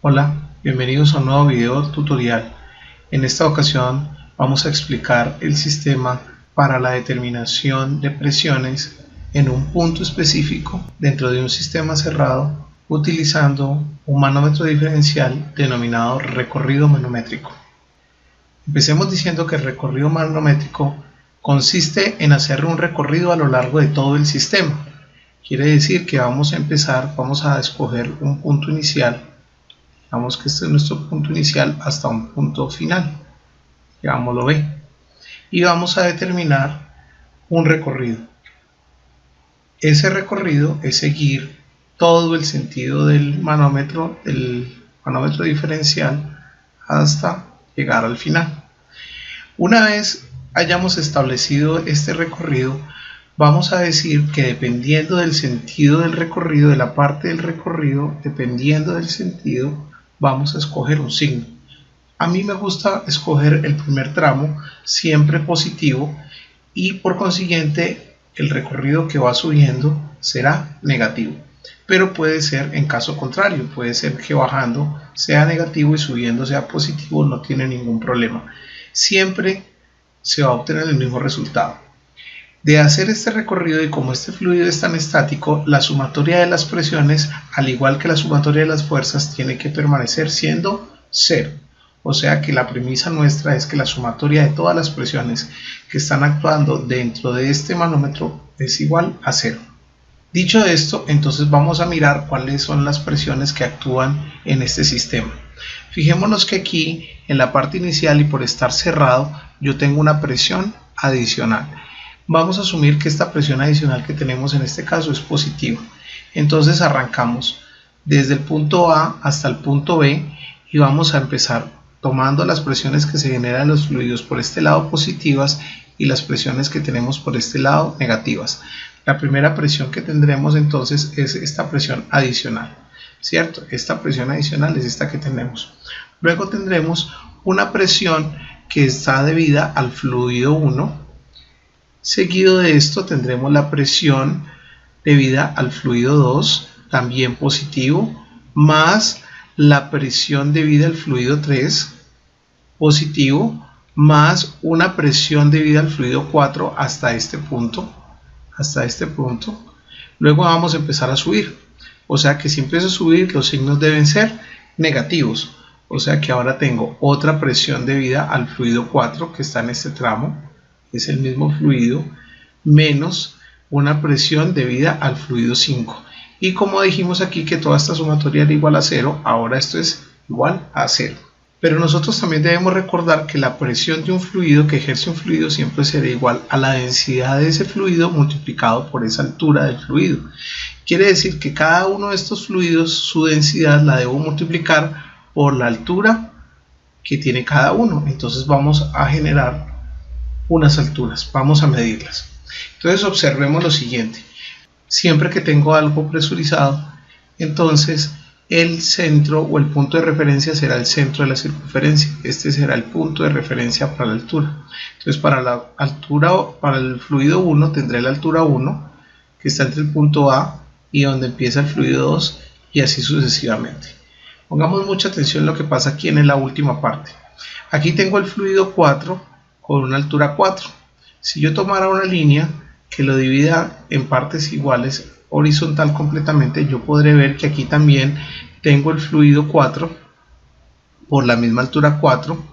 Hola, bienvenidos a un nuevo video tutorial. En esta ocasión vamos a explicar el sistema para la determinación de presiones en un punto específico dentro de un sistema cerrado utilizando un manómetro diferencial denominado recorrido manométrico. Empecemos diciendo que el recorrido manométrico consiste en hacer un recorrido a lo largo de todo el sistema. Quiere decir que vamos a escoger un punto inicial. Digamos que este es nuestro punto inicial hasta un punto final, llamámoslo B, y vamos a determinar un recorrido. Ese recorrido es seguir todo el sentido del manómetro diferencial hasta llegar al final. Una vez hayamos establecido este recorrido, vamos a decir que dependiendo del sentido del recorrido, de la parte del recorrido, dependiendo del sentido, vamos a escoger un signo. A mí me gusta escoger el primer tramo siempre positivo y por consiguiente el recorrido que va subiendo será negativo, pero puede ser en caso contrario, puede ser que bajando sea negativo y subiendo sea positivo, no tiene ningún problema, siempre se va a obtener el mismo resultado. De hacer este recorrido, y como este fluido es tan estático, la sumatoria de las presiones, al igual que la sumatoria de las fuerzas, tiene que permanecer siendo 0. O sea que la premisa nuestra es que la sumatoria de todas las presiones que están actuando dentro de este manómetro es igual a 0. Dicho esto, entonces vamos a mirar cuáles son las presiones que actúan en este sistema. Fijémonos que aquí, en la parte inicial y por estar cerrado, yo tengo una presión adicional. Vamos a asumir que esta presión adicional que tenemos en este caso es positiva. Entonces arrancamos desde el punto A hasta el punto B y vamos a empezar tomando las presiones que se generan en los fluidos por este lado positivas y las presiones que tenemos por este lado negativas. La primera presión que tendremos entonces es esta presión adicional, ¿cierto? Esta presión adicional es esta que tenemos. Luego tendremos una presión que está debida al fluido 1. Seguido de esto tendremos la presión debida al fluido 2, también positivo, más la presión debida al fluido 3, positivo, más una presión debida al fluido 4 hasta este punto. Luego vamos a empezar a subir, o sea que si empiezo a subir los signos deben ser negativos, o sea que ahora tengo otra presión debida al fluido 4 que está en este tramo, es el mismo fluido, menos una presión debida al fluido 5. Y como dijimos aquí que toda esta sumatoria era igual a 0, ahora esto es igual a 0. Pero nosotros también debemos recordar que la presión de un fluido que ejerce un fluido siempre será igual a la densidad de ese fluido multiplicado por esa altura del fluido. Quiere decir que cada uno de estos fluidos, su densidad la debo multiplicar por la altura que tiene cada uno. Entonces vamos a generar unas alturas, vamos a medirlas. Entonces observemos lo siguiente: siempre que tengo algo presurizado, entonces el centro o el punto de referencia será el centro de la circunferencia. Este será el punto de referencia para la altura. Entonces para la altura, para el fluido 1 tendré la altura 1 que está entre el punto A y donde empieza el fluido 2 y así sucesivamente. Pongamos mucha atención en lo que pasa aquí en la última parte. Aquí tengo el fluido 4 con una altura 4. Si yo tomara una línea que lo divida en partes iguales horizontal completamente, yo podré ver que aquí también tengo el fluido 4 por la misma altura 4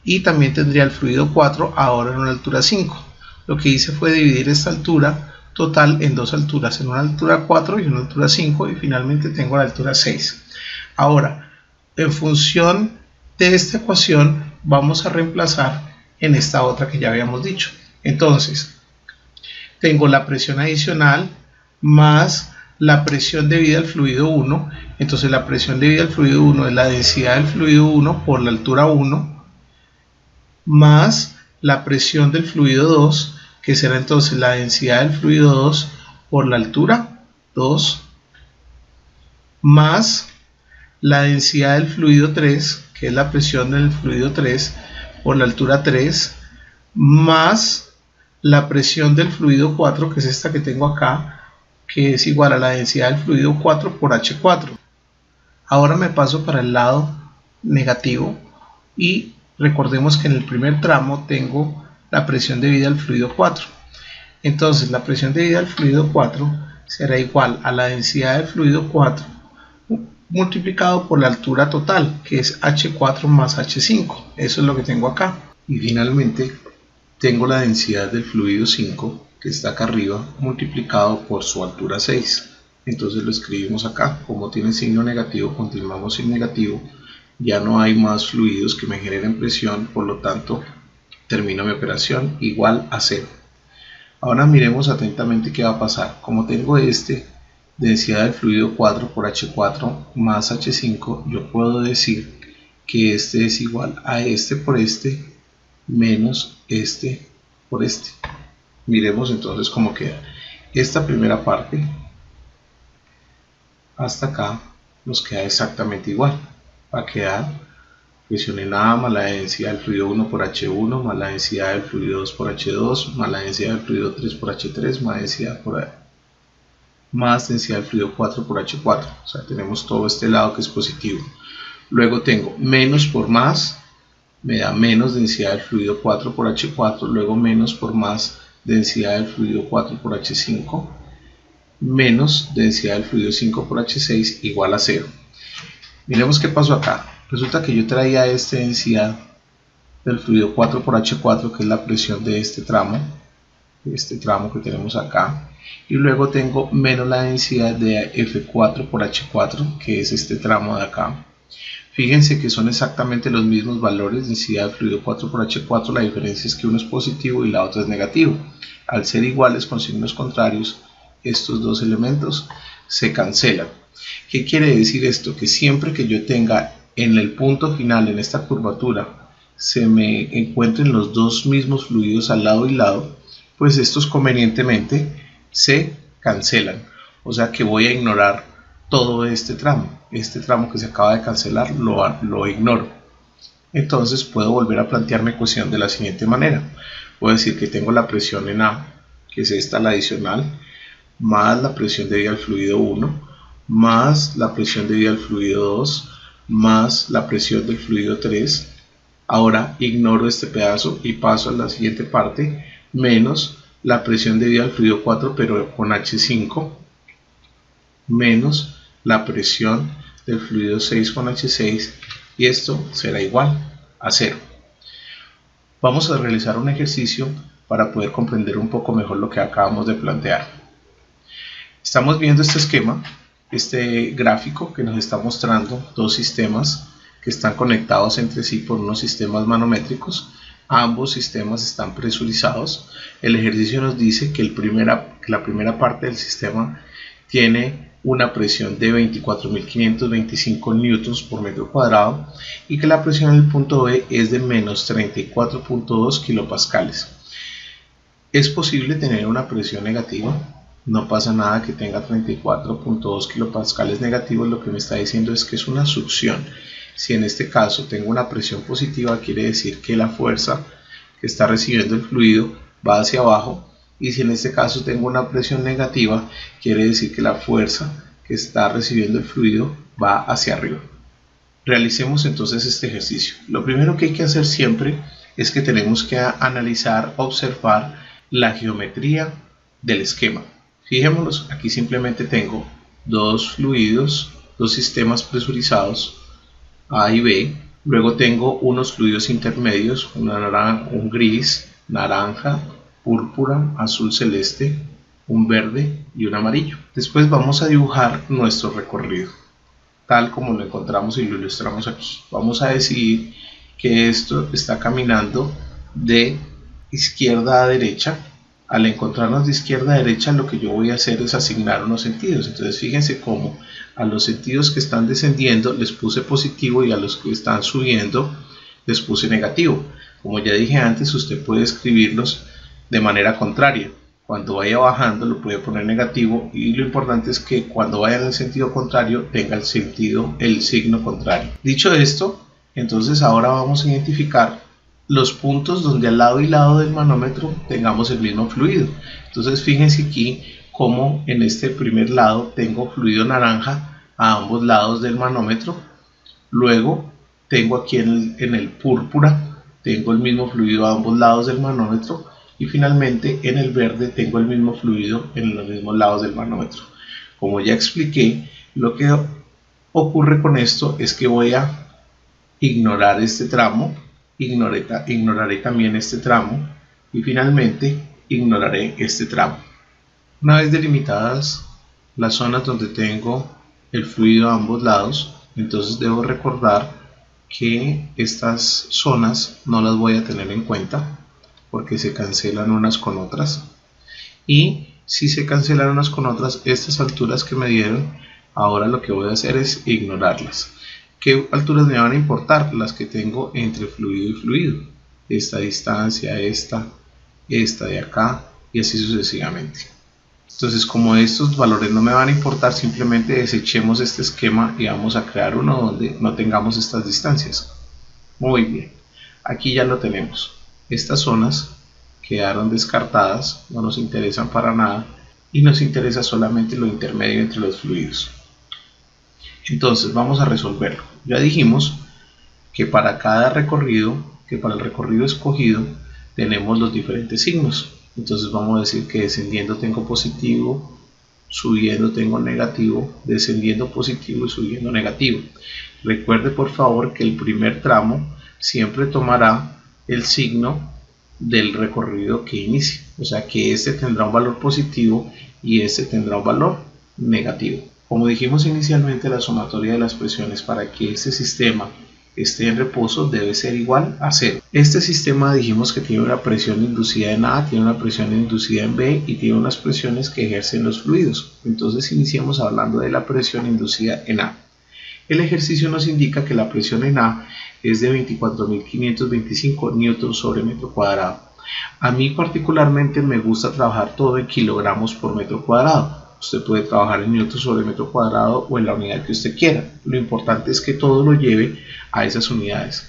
y también tendría el fluido 4 ahora en una altura 5. Lo que hice fue dividir esta altura total en dos alturas, en una altura 4 y una altura 5, y finalmente tengo la altura 6. Ahora, en función de esta ecuación vamos a reemplazar en esta otra que ya habíamos dicho. Entonces tengo la presión adicional más la presión debida al fluido 1. Entonces la presión debida al fluido 1 es la densidad del fluido 1 por la altura 1 más la presión del fluido 2, que será entonces la densidad del fluido 2 por la altura 2 más la densidad del fluido 3, que es la presión del fluido 3 por la altura 3, más la presión del fluido 4, que es esta que tengo acá, que es igual a la densidad del fluido 4 por H4. Ahora me paso para el lado negativo y recordemos que en el primer tramo tengo la presión debida al fluido 4. Entonces la presión debida al fluido 4 será igual a la densidad del fluido 4 multiplicado por la altura total, que es H4 más H5. Eso es lo que tengo acá. Y finalmente tengo la densidad del fluido 5, que está acá arriba, multiplicado por su altura 6. Entonces lo escribimos acá. Como tiene signo negativo, continuamos sin negativo. Ya no hay más fluidos que me generen presión, por lo tanto termino mi operación igual a 0. Ahora miremos atentamente qué va a pasar. Como tengo densidad del fluido 4 por H4 más H5, yo puedo decir que este es igual a este por este menos este por este. Miremos entonces cómo queda. Esta primera parte hasta acá nos queda exactamente igual. Va a quedar presión en A más la densidad del fluido 1 por H1 más la densidad del fluido 2 por H2 más la densidad del fluido 3 por H3 más densidad del fluido 4 por H4. O sea, tenemos todo este lado que es positivo. Luego tengo menos por más, me da menos densidad del fluido 4 por H4, luego menos por más densidad del fluido 4 por H5, menos densidad del fluido 5 por H6 igual a 0. Miremos qué pasó acá. Resulta que yo traía esta densidad del fluido 4 por H4, que es la presión de este tramo que tenemos acá, y luego tengo menos la densidad de F4 por H4, que es este tramo de acá. Fíjense que son exactamente los mismos valores, densidad de fluido 4 por H4, la diferencia es que uno es positivo y la otra es negativo. Al ser iguales con signos contrarios, estos dos elementos se cancelan. ¿Qué quiere decir esto? Que siempre que yo tenga en el punto final, en esta curvatura, se me encuentren los dos mismos fluidos al lado y lado, pues estos convenientemente se cancelan. O sea que voy a ignorar todo este tramo que se acaba de cancelar lo ignoro. Entonces puedo volver a plantear mi ecuación de la siguiente manera. Puedo decir que tengo la presión en A, que es esta la adicional, más la presión debida al fluido 1, más la presión debida al fluido 2, más la presión del fluido 3. Ahora ignoro este pedazo y paso a la siguiente parte, menos la presión debida al fluido 4 pero con H5, menos la presión del fluido 6 con H6, y esto será igual a 0. Vamos a realizar un ejercicio para poder comprender un poco mejor lo que acabamos de plantear. Estamos viendo este esquema, este gráfico que nos está mostrando dos sistemas que están conectados entre sí por unos sistemas manométricos. Ambos sistemas están presurizados. El ejercicio nos dice que la primera parte del sistema tiene una presión de 24.525 newtons por metro cuadrado y que la presión en el punto B es de menos 34.2 kilopascales. ¿Es posible tener una presión negativa? No pasa nada que tenga 34.2 kilopascales negativos, lo que me está diciendo es que es una succión. Si en este caso tengo una presión positiva, quiere decir que la fuerza que está recibiendo el fluido va hacia abajo, y si en este caso tengo una presión negativa, quiere decir que la fuerza que está recibiendo el fluido va hacia arriba. Realicemos entonces este ejercicio. Lo primero que hay que hacer siempre es que tenemos que analizar, observar la geometría del esquema. Fijémonos, aquí simplemente tengo dos fluidos, dos sistemas presurizados, A y B. Luego tengo unos fluidos intermedios, un gris, naranja, púrpura, azul celeste, un verde y un amarillo. Después vamos a dibujar nuestro recorrido, tal como lo encontramos y lo ilustramos aquí. Vamos a decidir que esto está caminando de izquierda a derecha. Al encontrarnos de izquierda a derecha, lo que yo voy a hacer es asignar unos sentidos. Entonces fíjense cómo a los sentidos que están descendiendo les puse positivo y a los que están subiendo les puse negativo. Como ya dije antes, usted puede escribirlos de manera contraria. Cuando vaya bajando lo puede poner negativo, y lo importante es que cuando vaya en el sentido contrario tenga el signo contrario. Dicho esto, entonces ahora vamos a identificar los puntos donde al lado y lado del manómetro tengamos el mismo fluido. Entonces fíjense aquí como en este primer lado tengo fluido naranja a ambos lados del manómetro. Luego tengo aquí en el púrpura, tengo el mismo fluido a ambos lados del manómetro, y finalmente en el verde tengo el mismo fluido en los mismos lados del manómetro. Como ya expliqué, lo que ocurre con esto es que voy a ignorar este tramo, ignoraré también este tramo y finalmente ignoraré este tramo. Una vez delimitadas las zonas donde tengo el fluido a ambos lados, entonces debo recordar que estas zonas no las voy a tener en cuenta porque se cancelan unas con otras, y si se cancelan unas con otras, estas alturas que me dieron, ahora lo que voy a hacer es ignorarlas. ¿Qué alturas me van a importar? Las que tengo entre fluido y fluido, esta distancia, esta de acá y así sucesivamente. Entonces, como estos valores no me van a importar, simplemente desechemos este esquema y vamos a crear uno donde no tengamos estas distancias. Muy bien, aquí ya lo tenemos. Estas zonas quedaron descartadas, no nos interesan para nada y nos interesa solamente lo intermedio entre los fluidos. Entonces vamos a resolverlo. Ya dijimos que para cada recorrido, para el recorrido escogido, tenemos los diferentes signos. Entonces vamos a decir que descendiendo tengo positivo, subiendo tengo negativo, descendiendo positivo y subiendo negativo. Recuerde por favor que el primer tramo siempre tomará el signo del recorrido que inicie, o sea que este tendrá un valor positivo y este tendrá un valor negativo. Como dijimos inicialmente, la sumatoria de las presiones para que este sistema esté en reposo debe ser igual a 0. Este sistema dijimos que tiene una presión inducida en A, tiene una presión inducida en B y tiene unas presiones que ejercen los fluidos. Entonces iniciamos hablando de la presión inducida en A. El ejercicio nos indica que la presión en A es de 24.525 newtons sobre metro cuadrado. A mí particularmente me gusta trabajar todo en kilogramos por metro cuadrado. Usted puede trabajar en newtons sobre metro cuadrado o en la unidad que usted quiera. Lo importante es que todo lo lleve a esas unidades.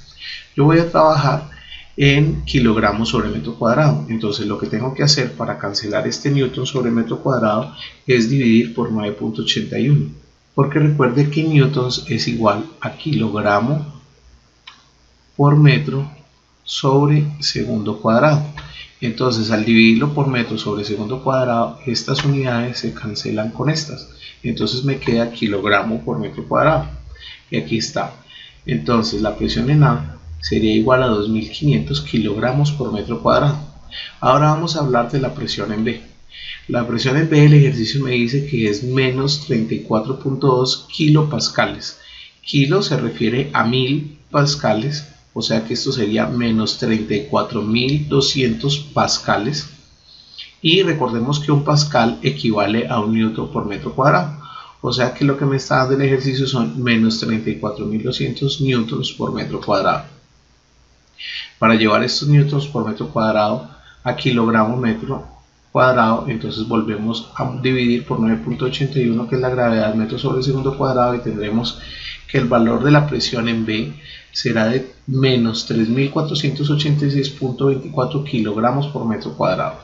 Yo voy a trabajar en kilogramos sobre metro cuadrado. Entonces lo que tengo que hacer para cancelar este newton sobre metro cuadrado es dividir por 9.81. Porque recuerde que newtons es igual a kilogramo por metro sobre segundo cuadrado. Entonces al dividirlo por metro sobre segundo cuadrado, estas unidades se cancelan con estas. Entonces me queda kilogramo por metro cuadrado. Y aquí está. Entonces la presión en A sería igual a 2.500 kilogramos por metro cuadrado. Ahora vamos a hablar de la presión en B. La presión en B, el ejercicio me dice que es menos 34.2 kilopascales. Kilo se refiere a 1000 pascales, o sea que esto sería menos 34.200 pascales. Y recordemos que un pascal equivale a un newton por metro cuadrado. O sea que lo que me está dando el ejercicio son menos 34.200 newtons por metro cuadrado. Para llevar estos newtons por metro cuadrado a kilogramo metro cuadrado, entonces volvemos a dividir por 9.81, que es la gravedad metro sobre segundo cuadrado, y tendremos que el valor de la presión en B será de menos 3.486.24 kilogramos por metro cuadrado.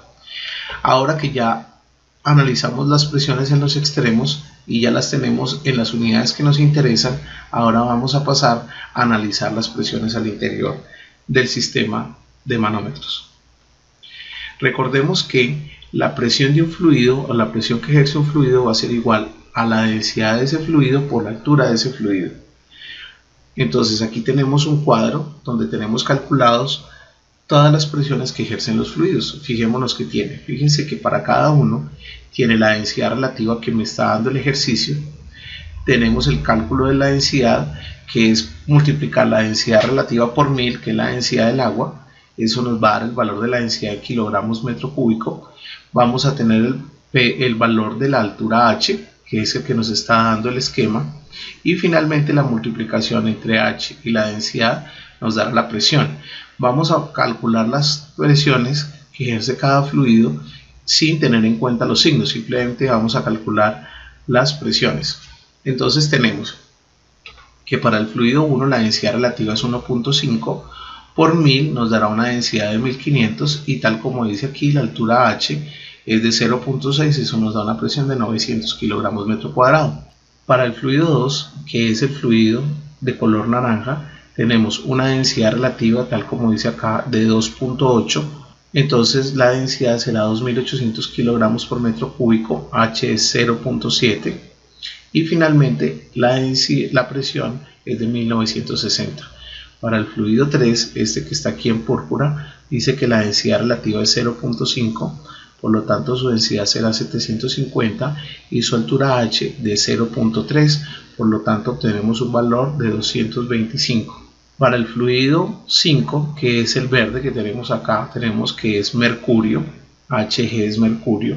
Ahora que ya analizamos las presiones en los extremos y ya las tenemos en las unidades que nos interesan, ahora vamos a pasar a analizar las presiones al interior del sistema de manómetros. Recordemos que la presión de un fluido o la presión que ejerce un fluido va a ser igual a la densidad de ese fluido por la altura de ese fluido. Entonces aquí tenemos un cuadro donde tenemos calculados todas las presiones que ejercen los fluidos. Fijémonos que tiene. Fíjense que para cada uno tiene la densidad relativa que me está dando el ejercicio. Tenemos el cálculo de la densidad, que es multiplicar la densidad relativa por 1000, que es la densidad del agua. Eso nos va a dar el valor de la densidad en kilogramos metro cúbico. Vamos a tener el valor de la altura h, que es el que nos está dando el esquema. Y finalmente la multiplicación entre h y la densidad nos dará la presión. Vamos a calcular las presiones que ejerce cada fluido sin tener en cuenta los signos. Simplemente vamos a calcular las presiones. Entonces tenemos que para el fluido 1 la densidad relativa es 1.5 por 1000, nos dará una densidad de 1500, y tal como dice aquí la altura h es de 0.6, eso nos da una presión de 900 kilogramos metro cuadrado. Para el fluido 2, que es el fluido de color naranja, tenemos una densidad relativa, tal como dice acá, de 2.8. Entonces la densidad será 2.800 kilogramos por metro cúbico, H es 0.7. Y finalmente la presión es de 1960. Para el fluido 3, este que está aquí en púrpura, dice que la densidad relativa es 0.5, por lo tanto su densidad será 750 y su altura H de 0.3, por lo tanto obtenemos un valor de 225. Para el fluido 5, que es el verde que tenemos acá, tenemos que es mercurio, Hg es mercurio,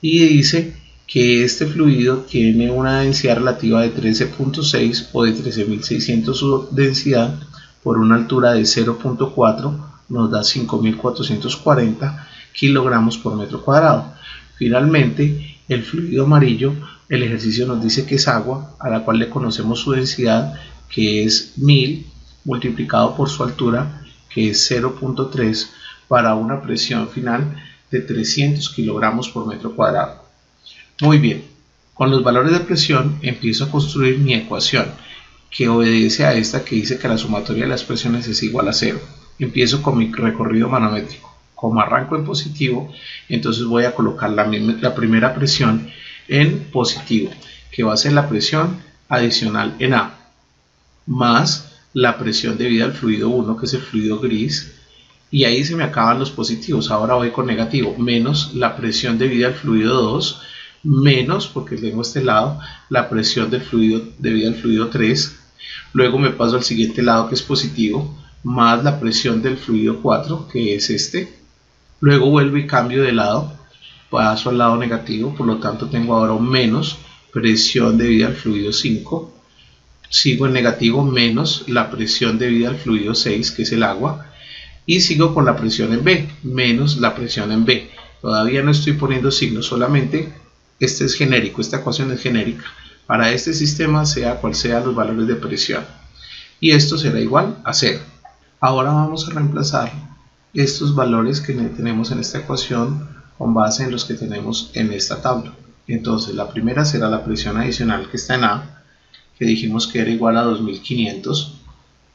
y dice que este fluido tiene una densidad relativa de 13.6 o de 13.600 su densidad por una altura de 0.4, nos da 5.440 kilogramos por metro cuadrado. Finalmente, el fluido amarillo, el ejercicio nos dice que es agua, a la cual le conocemos su densidad, que es 1000 multiplicado por su altura, que es 0.3, para una presión final de 300 kilogramos por metro cuadrado. Muy bien, con los valores de presión empiezo a construir mi ecuación, que obedece a esta que dice que la sumatoria de las presiones es igual a 0. Empiezo con mi recorrido manométrico. Como arranco en positivo, entonces voy a colocar la primera presión en positivo, que va a ser la presión adicional en A, más la presión debida al fluido 1, que es el fluido gris, y ahí se me acaban los positivos. Ahora voy con negativo, menos la presión debida al fluido 2, menos, porque tengo este lado, la presión del fluido debida al fluido 3, luego me paso al siguiente lado que es positivo, más la presión del fluido 4, que es este, luego vuelvo y cambio de lado, paso al lado negativo, por lo tanto tengo ahora un menos presión debida al fluido 5, sigo en negativo, menos la presión debida al fluido 6, que es el agua, y sigo con la presión en B, menos la presión en B. Todavía no estoy poniendo signos, solamente este es genérico, esta ecuación es genérica para este sistema, sea cual sea los valores de presión, y esto será igual a 0. Ahora vamos a reemplazar estos valores que tenemos en esta ecuación con base en los que tenemos en esta tabla. Entonces la primera será la presión adicional que está en A, que dijimos que era igual a 2500,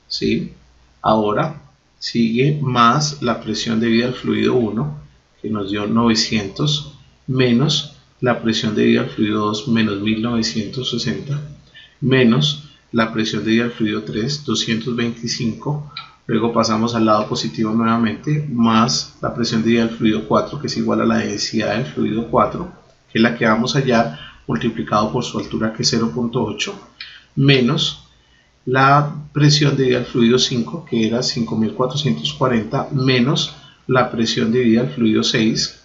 ¿sí? Ahora sigue más la presión debida al fluido 1, que nos dio 900, menos la presión debida al fluido 2, menos 1960, menos la presión debida al fluido 3, 225, luego pasamos al lado positivo nuevamente, más la presión debida al fluido 4, que es igual a la densidad del fluido 4, que es la que vamos a hallar, multiplicado por su altura, que es 0.8, menos la presión debida al fluido 5, que era 5.440, menos la presión debida al fluido 6,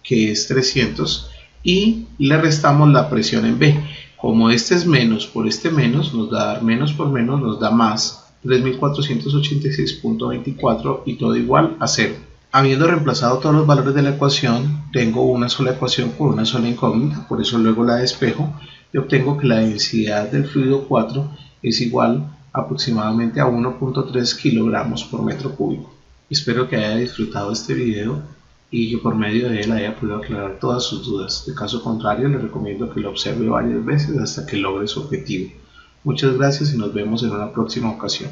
que es 300, y le restamos la presión en B. Como este es menos por este menos, nos da menos por menos, nos da más 3.486.24 y todo igual a 0. Habiendo reemplazado todos los valores de la ecuación, tengo una sola ecuación con una sola incógnita, por eso luego la despejo y obtengo que la densidad del fluido 4 es igual aproximadamente a 1.3 kilogramos por metro cúbico. Espero que haya disfrutado este video y que por medio de él haya podido aclarar todas sus dudas. De caso contrario, le recomiendo que lo observe varias veces hasta que logre su objetivo. Muchas gracias y nos vemos en una próxima ocasión.